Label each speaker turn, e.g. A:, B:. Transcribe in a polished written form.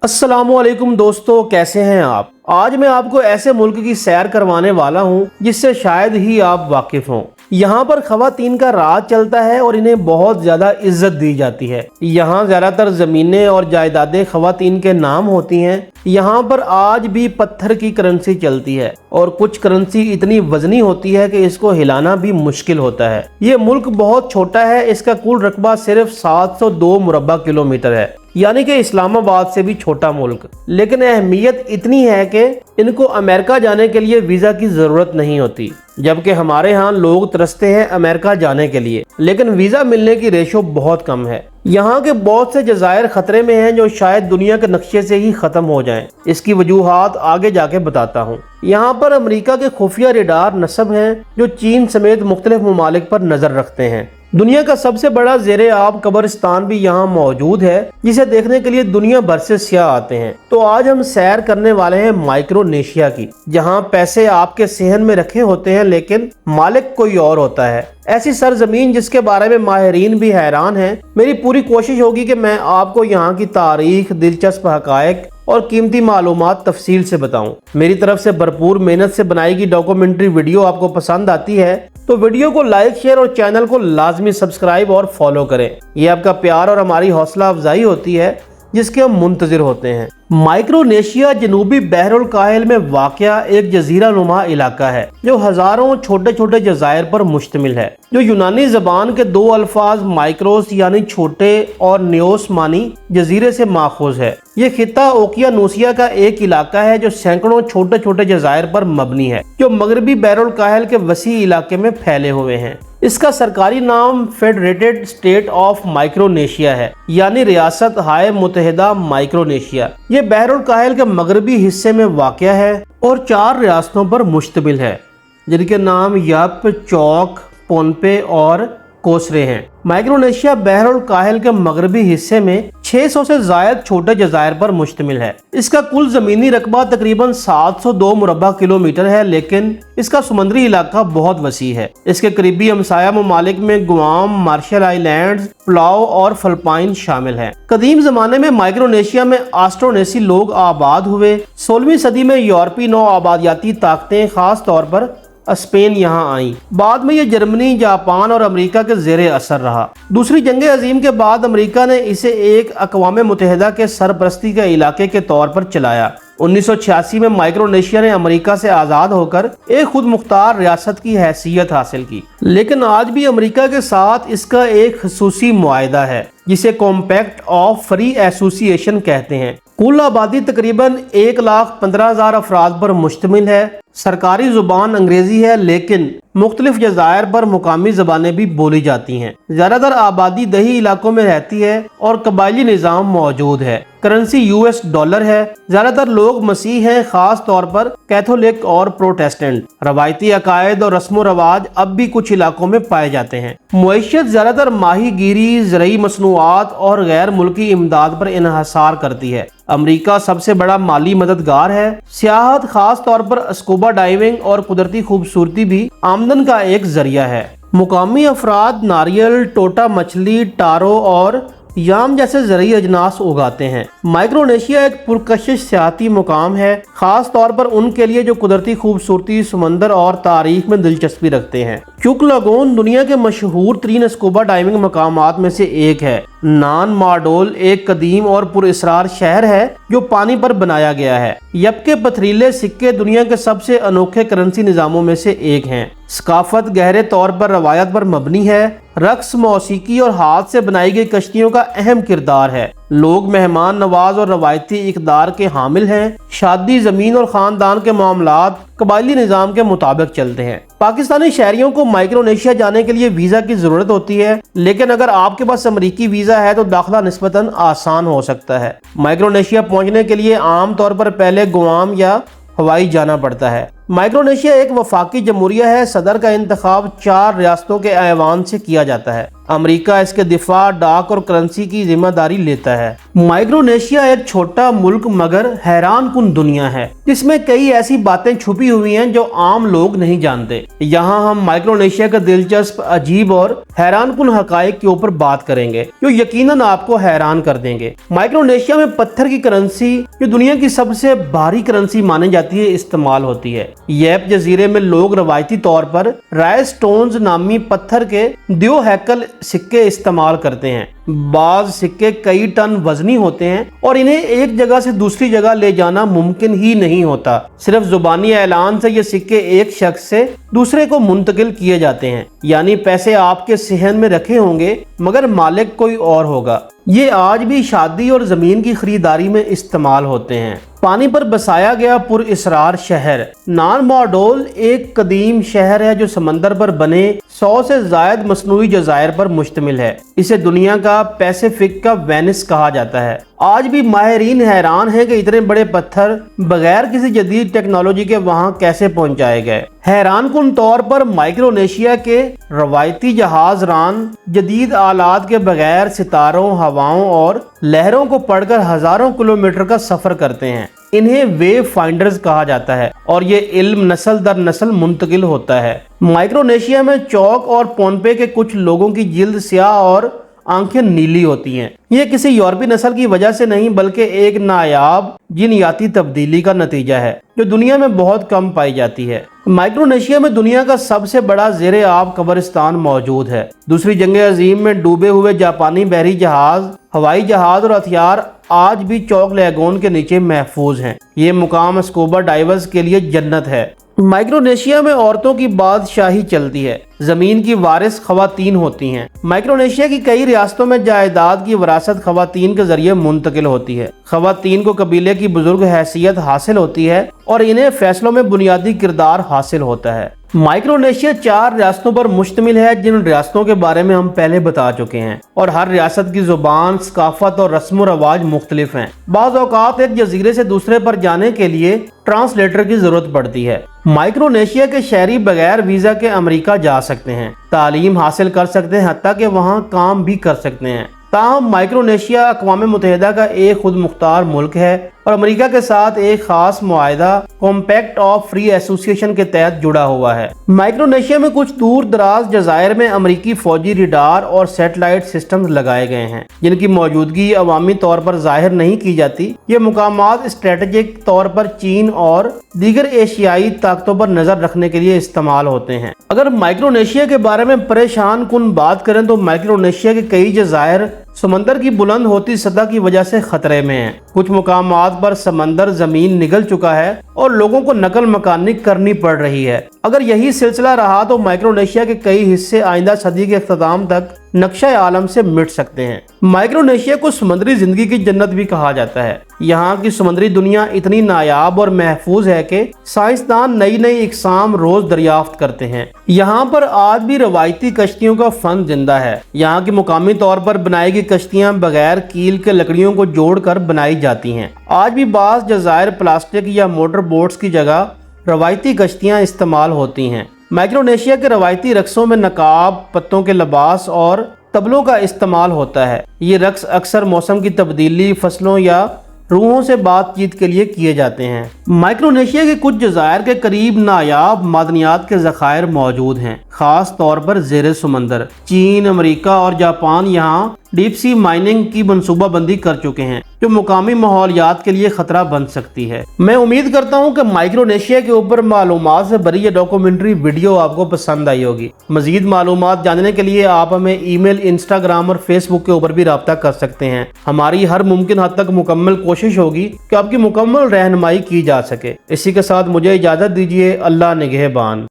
A: अस्सलामु अलैकुम दोस्तों, कैसे हैं आप। आज मैं आपको ऐसे मुल्क की सैर करवाने वाला हूं जिससे शायद ही आप वाकिफ हों। यहाँ पर खवातीन का राज चलता है और इन्हें बहुत ज्यादा इज्जत दी जाती है। यहाँ ज्यादातर जमीनें और जायदादें खवातीन के नाम होती हैं। यहाँ पर आज भी पत्थर की करेंसी चलती है और कुछ करेंसी इतनी वजनी होती है कि इसको हिलाना भी मुश्किल होता है। ये मुल्क बहुत छोटा है, इसका कुल रकबा सिर्फ 702 मुरब्बा किलोमीटर है, यानी कि इस्लामाबाद से भी छोटा मुल्क। लेकिन अहमियत इतनी है कि इनको अमेरिका जाने के लिए वीजा की जरूरत नहीं होती, जबकि हमारे यहाँ लोग तरसते हैं अमेरिका जाने के लिए, लेकिन वीजा मिलने की रेशो बहुत कम है। यहाँ के बहुत से जजायर खतरे में हैं जो शायद दुनिया के नक्शे से ही खत्म हो जाएं। इसकी वजूहात आगे जाके बताता हूँ। यहाँ पर अमेरिका के खुफिया रेडार नस्ब हैं जो चीन समेत मुख्तलिफ ममालिक पर नजर रखते हैं। दुनिया का सबसे बड़ा ज़ेरे आब कब्रिस्तान भी यहाँ मौजूद है, जिसे देखने के लिए दुनिया भर से सियाह आते हैं। तो आज हम सैर करने वाले हैं माइक्रोनेशिया की, जहाँ पैसे आपके सेहन में रखे होते हैं लेकिन मालिक कोई और होता है। ऐसी सरजमीन जिसके बारे में माहिरीन भी हैरान हैं। मेरी पूरी कोशिश होगी कि मैं आपको यहाँ की तारीख, दिलचस्प हकायक और कीमती मालूमात तफसील से बताऊं। मेरी तरफ से भरपूर मेहनत से बनाई गई डॉक्यूमेंट्री वीडियो आपको पसंद आती है तो वीडियो को लाइक, शेयर और चैनल को लाजमी सब्सक्राइब और फॉलो करें। ये आपका प्यार और हमारी हौसला अफजाई होती है जिसके हम मुंतजिर होते हैं। माइक्रोनेशिया जनूबी बहरुल काहिल में वाक़या एक जजीरा नुमा इलाका है जो हजारों छोटे छोटे जजायर पर मुश्तमिल है, जो यूनानी जबान के दो अल्फाज माइक्रोस यानी छोटे और नियोस मानी जजीरे से माखूज है। ये खिता ओकियानूसिया का एक इलाका है जो सैकड़ों छोटे छोटे जजायर पर मबनी है, जो मगरबी बहरुल काहिल के वसी इलाके में फैले हुए हैं। इसका सरकारी नाम फेडरेटेड स्टेट ऑफ माइक्रोनेशिया है, यानी रियासत हाय मुत्तहिदा माइक्रोनेशिया। ये बहरुल काहिल के मगरबी हिस्से में वाक़या है और 4 रियासतों पर मुश्तमिल है, जिनके नाम यप, चौक, पोनपे और कोसरे हैं। माइक्रोनेशिया बहरुल काहिल के मगरबी हिस्से में 600 से जायद छोटे जजायर पर मुश्तमिल है। इसका कुल जमीनी रकबा तकरीबन 702 मुरब्बा किलोमीटर है, लेकिन इसका समुद्री इलाका बहुत वसी है। इसके करीबी हमसाया ममालिक में गुआम, मार्शल आइलैंड्स, पलाओ और फिलिपाइन शामिल हैं। कदीम जमाने में माइक्रोनेशिया में ऑस्ट्रोनेसी लोग आबाद हुए। 16वीं सदी में यूरोपीय नौ आबादियाती ताकतें खास तौर पर स्पेन यहाँ आई। बाद में ये जर्मनी, जापान और अमेरिका के ज़ेरे असर रहा। दूसरी जंग अजीम के बाद अमेरिका ने इसे एक अक़वाम मुत्तहिदा के सरपरस्ती के इलाके के तौर पर चलाया। 1986 में माइक्रोनेशिया ने अमेरिका से आज़ाद होकर एक खुद मुख्तार रियासत की हैसियत हासिल की, लेकिन आज भी अमेरिका के साथ इसका एक खसूसी मुआहदा है जिसे कॉम्पैक्ट ऑफ फ्री एसोसिएशन कहते हैं। कुल आबादी तकरीबन 1,15,000 अफराद पर मुश्तमिल है। सरकारी जुबान अंग्रेजी है, लेकिन मुख्तलिफ जजायर पर मुकामी जबानें भी बोली जाती हैं। ज्यादातर आबादी दही इलाकों में रहती है और कबायली निज़ाम मौजूद है। करेंसी US डॉलर है। ज्यादातर लोग मसीह हैं, खास तौर पर कैथोलिक और प्रोटेस्टेंट। रवायती अकायद और रस्म रवाज अब भी कुछ इलाकों में पाए जाते हैं। मुईशत ज्यादातर माही गिरी, ज़रई मसनूआत और गैर मुल्की इमदाद पर इन्हसार करती है। अमेरिका सबसे बड़ा माली मददगार है। सियाहत, खास तौर पर स्कूबा डाइविंग और कुदरती खूबसूरती भी आमदन का एक जरिया है। मुकामी अफराद नारियल, टोटा मछली, टारो और याम जैसे ज़रूरी अजनास उगाते हैं। माइक्रोनेशिया एक पुरकशिश सियाहती मुकाम है, खास तौर पर उनके लिए जो कुदरती खूबसूरती, समंदर और तारीख में दिलचस्पी रखते हैं। चुक लगोन दुनिया के मशहूर तरीन स्कूबा डाइविंग मकामात में से एक है। नान मार्डोल एक कदीम और पुरअसरार शहर है जो पानी पर बनाया गया है। यप के पथरीले सिक्के दुनिया के सबसे अनोखे करेंसी निज़ामों में से एक हैं। सकाफत गहरे तौर पर रवायत पर मबनी है। रक्स, मौसीकी और हाथ से बनाई गई कश्तियों का अहम किरदार है। लोग मेहमान नवाज और रवायती इक़दार के हामिल हैं। शादी, ज़मीन और ख़ानदान के मामलात कबायली निज़ाम के मुताबिक चलते हैं। पाकिस्तानी शहरियों को माइक्रोनेशिया जाने के लिए वीज़ा की ज़रूरत होती है, लेकिन अगर आपके पास अमरीकी वीज़ा है तो दाखिला निस्बतन आसान हो सकता है। माइक्रोनेशिया पहुँचने के लिए आम तौर पर पहले गुआम या हवाई जाना पड़ता है। माइक्रोनेशिया एक वफाकी जमहूरिया है। सदर का इंतखाब 4 रियासतों के ऐवान से किया जाता है। अमेरिका इसके दिफा, डाक और करेंसी की जिम्मेदारी लेता है। माइक्रोनेशिया एक छोटा मुल्क मगर हैरान कुन दुनिया है, जिसमें कई ऐसी बातें छुपी हुई हैं जो आम लोग नहीं जानते। यहाँ हम माइक्रोनेशिया के दिलचस्प, अजीब और हैरान कुन हकाइक के ऊपर बात करेंगे जो यकीनन आपको हैरान कर देंगे। माइक्रोनेशिया में पत्थर की करेंसी, जो दुनिया की सबसे भारी करेंसी मानी जाती है, इस्तेमाल होती है। यैप जजीरे में लोग रवायती तौर पर राइस स्टोन्स नामी पत्थर के द्यो हैकल सिक्के इस्तेमाल करते हैं। बाज सिक्के कई टन वजनी होते हैं और इन्हें एक जगह से दूसरी जगह ले जाना मुमकिन ही नहीं होता। सिर्फ जुबानी ऐलान से ये सिक्के एक शख्स से दूसरे को मुंतकिल किए जाते हैं, यानी पैसे आपके सहन में रखे होंगे मगर मालिक कोई और होगा। ये आज भी शादी और जमीन की खरीदारी में इस्तेमाल होते हैं। पानी पर बसाया गया पुरअसरार शहर नानमोडोल एक कदीम शहर है जो समंदर पर बने 100 से जायद मसनूई जज़ायर पर मुश्तमिल है। इसे दुनिया का पैसिफिक का वेनिस कहा जाता है। आज भी माहिरीन हैरान हैं कि इतने बड़े पत्थर बगैर किसी जदीद टेक्नोलॉजी के वहां कैसे पहुंचाए गए। हैरान कुन तौर पर माइक्रोनेशिया के रवायती जहाज रान जदीद आलात के बगैर सितारों, हवाओं और लहरों को पढ़कर हजारों किलोमीटर का सफर करते हैं। इन्हें वेव फाइंडर्स कहा जाता है और ये इल्म नस्ल दर नस्ल मुंतकिल होता है। माइक्रोनेशिया में चौक और पोनपे के कुछ लोगों की जिल्द स्याह और आंखें नीली होती हैं। ये किसी यूरोपीय नस्ल की वजह से नहीं बल्कि एक नायाब जीनयाती तब्दीली का नतीजा है जो दुनिया में बहुत कम पाई जाती है। माइक्रोनेशिया में दुनिया का सबसे बड़ा ज़ेरे आब कब्रिस्तान मौजूद है। दूसरी जंग अजीम में डूबे हुए जापानी बहरी जहाज, हवाई जहाज और हथियार आज भी चौक लैगून के नीचे महफूज हैं। ये मुकाम स्कूबा डाइवर्स के लिए जन्नत है। माइक्रोनेशिया में औरतों की बादशाही चलती है। जमीन की वारिस खवातीन होती हैं। माइक्रोनेशिया की कई रियासतों में जायदाद की वरासत खवातीन के जरिए मुंतकिल होती है। खवातीन को कबीले की बुजुर्ग हैसियत हासिल होती है और इन्हें फैसलों में बुनियादी किरदार हासिल होता है। माइक्रोनेशिया 4 रियासतों पर मुश्तमिल है, जिन रियासतों के बारे में हम पहले बता चुके हैं, और हर रियासत की जुबान, सकाफत और रस्म रवाज मुख्तलिफ हैं। बाज़ औक़ात एक जजीरे से दूसरे पर जाने के लिए ट्रांसलेटर की जरूरत पड़ती है। माइक्रोनेशिया के शहरी बगैर वीजा के अमेरिका जा सकते हैं, तालीम हासिल कर सकते हैं, हत्ता कि वहाँ काम भी कर सकते हैं। ताहम माइक्रोनेशिया अक़वाम मुत्तहिदा का एक खुद मुख्तार मुल्क है और अमेरिका के साथ एक खास मुआहदा कॉम्पैक्ट ऑफ फ्री एसोसिएशन के तहत जुड़ा हुआ है। माइक्रोनेशिया में कुछ दूर दराज जज़ायर में अमेरिकी फौजी रडार और सैटेलाइट सिस्टम्स लगाए गए हैं, जिनकी मौजूदगी अवामी तौर पर जाहिर नहीं की जाती। ये मुकामात स्ट्रेटेजिक तौर पर चीन और दीगर एशियाई ताकतों पर नजर रखने के लिए इस्तेमाल होते हैं। अगर माइक्रोनेशिया के बारे में परेशान कुन बात करें तो माइक्रोनेशिया के कई जज़ायर समंदर की बुलंद होती सतह की वजह से खतरे में हैं। कुछ मुकामात पर समंदर जमीन निगल चुका है और लोगों को नकल मकानी करनी पड़ रही है। अगर यही सिलसिला रहा तो माइक्रोनेशिया के कई हिस्से आइंदा सदी के इख्तिताम तक नक्शा आलम से मिट सकते हैं। माइक्रोनेशिया को समुद्री जिंदगी की जन्नत भी कहा जाता है। यहाँ की समुद्री दुनिया इतनी नायाब और महफूज है कि साइंसदान नई नई इकसाम रोज दरियाफ्त करते हैं। यहाँ पर आज भी रवायती कश्तियों का फन जिंदा है। यहाँ की मुकामी तौर पर बनाई गई कश्तियाँ बगैर कील के लकड़ियों को जोड़कर बनाई जाती हैं। आज भी बाज़ जज़ायर प्लास्टिक या मोटर बोट्स की जगह रवायती कश्तियाँ इस्तेमाल होती हैं। माइक्रोनेशिया के रवायती रक्सों में नकाब, पत्तों के लिबास और तबलों का इस्तेमाल होता है। ये रक्स अक्सर मौसम की तब्दीली, फसलों या रूहों से बातचीत के लिए किए जाते हैं। माइक्रोनेशिया के कुछ जज़ायर के करीब नायाब मादनियात के ज़खायर मौजूद हैं, खास तौर पर ज़ेरे समंदर। चीन, अमेरिका और जापान यहाँ डीप सी माइनिंग की मंसूबाबंदी कर चुके हैं, जो मुकामी माहौलियात के लिए खतरा बन सकती है। मैं उम्मीद करता हूँ कि माइक्रोनेशिया के ऊपर मालूमात से भरी ये डॉक्यूमेंट्री वीडियो आपको पसंद आई होगी। मजीद मालूमात जानने के लिए आप हमें ईमेल, इंस्टाग्राम और फेसबुक के ऊपर भी राब्ता कर सकते हैं। हमारी हर मुमकिन हद तक मुकम्मल कोशिश होगी कि आपकी मुकम्मल रहनुमाई की जा सके। इसी के साथ मुझे इजाज़त दीजिए। अल्लाह निगहबान।